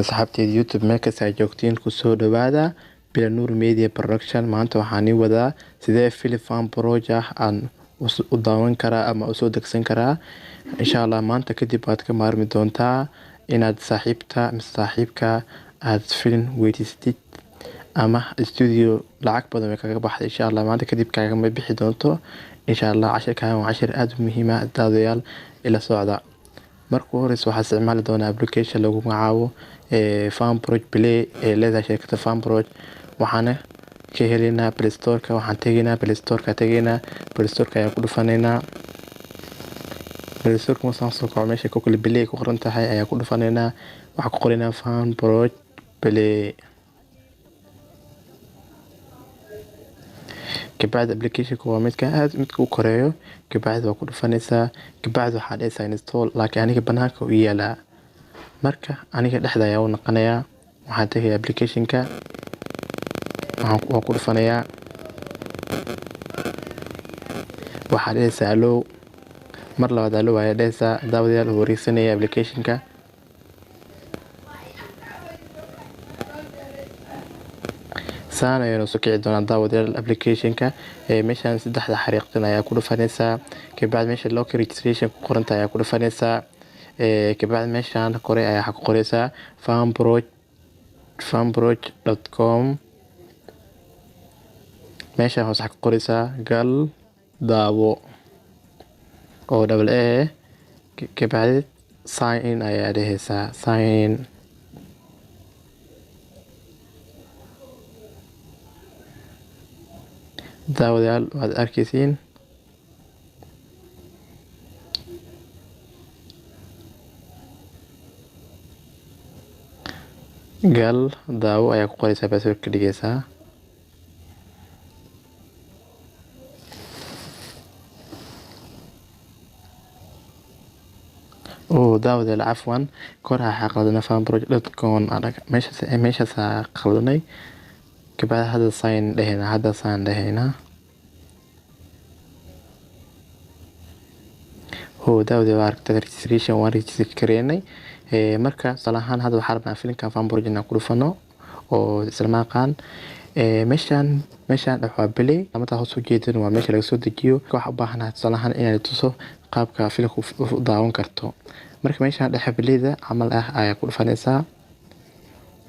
asxaabteeda YouTube meel kasta ay joogtiin ku soo dhawaada Bilanur Media Production. maanta waxaan wadaa sidee Philip Farm Project aan u daawan karaa ama u soo degsan karaa. insha Allah maanta kadib waad ka maarmi doontaa inaad saaxiibka aad film weydiistid ama studio lacag badan way kaga baxday. insha Allah maanta kadib kaaga ma bixi doonto. insha Allah cashirkan waa cashir aad u muhiim ah daawadayaal ila socda. marka hore waxaa isticmaali doonaa application lagu magacaabo Farm Project Play ee leedahay shirkadda Farm Project. waxaana ka helaynaa Play Store-ka. waxaan tegaynaa Play Store-ka Play Store-ka ayaan ku dhufanaynaa. Play Store-ka markaan soo kaco meesha Google Play ku qoran tahay ayaan ku dhufanaynaa. waxaan ku qoraynaa Farm Project Play. kabacdi application waa midka u koreeyo. kabacdi waa ku dhufanaysaa. kabacdi waxaa dhehaysaa install, laakiin aniga banaanka u yaalaa. marka aniga dhexda ayaa u noqonayaa. waxaan tegayaa application-ka. waxaan ku dhufanayaa. waxaa dhehaysaa allow. mar labaad allow ayaa dhehaysaa. daawadayaal u wareegsanaya application-ka. saan ayaan soo kici doonaa daawadayaal application-ka. meeshaan saddexda xariiqtan ayaa ku dhufanaysaa. kabacdi meesha local registration ku qoran tahay ayaa ku dhufanaysaa. kabacdi meeshaan kore ayaa ku qoraysaa farmproject.com. meeshaan hoos ku qoraysaa gal daawo oo double a. kabacdi sign in ayaa dhehaysaa sign in. daawadayaal waad arkaysiin gal daawo ayaa ku qoraysaa password ka dhigaysaa. daawadayaal cafwan kor waxaa qaldana farmproject.com meeshaas qaldanay. kabacdi hadda sign dhahaynaa. daawadayaal waa aragtay registration waan register gareynay. marka salahan hadda waxaan rabnaa filimkan Farm Project inaan ku dhufano oo isla maaqaan. meeshaan waa Play. amata hoos u jeedin waa meesha laga soo dejiyo. waxaan u baahanahay salahan inaan tuso qaabka filimka u daawan karto. marka meeshaan dhexe Playda camal ah ayaa ku dhufanaysaa.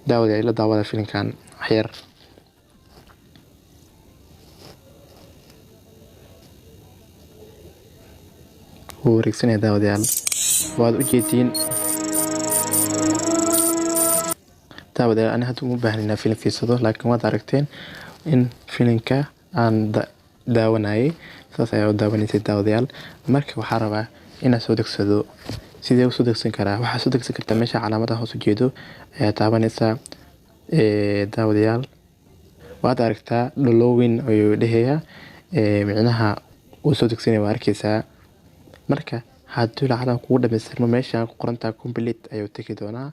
daawadayaal la daawada filimkan waxyar. wareegsanaya daawadayaal waad u jeedin. daawadayaal ani hadda uma baahnina film fiirsado, laakiin waad aragteen in filimka aan daawanayay. saas ayaa u daawanaysay daawadayaal. marka waxaa rabaa inaan soo degsado. sidee u soo degsan karaa? waxaa soo degsan kartaa meesha calaamadaha hoos u jeedo ayaa taabanaysaa. daawadayaal waad aragtaa downloading ayuu dhahayaa. micnaha uu soo degsanaya waa arkaysaa. marka haddii lacagtan kugu dhamaystirmo meeshaan ku qoran tahay complete ayuu tagi doonaa.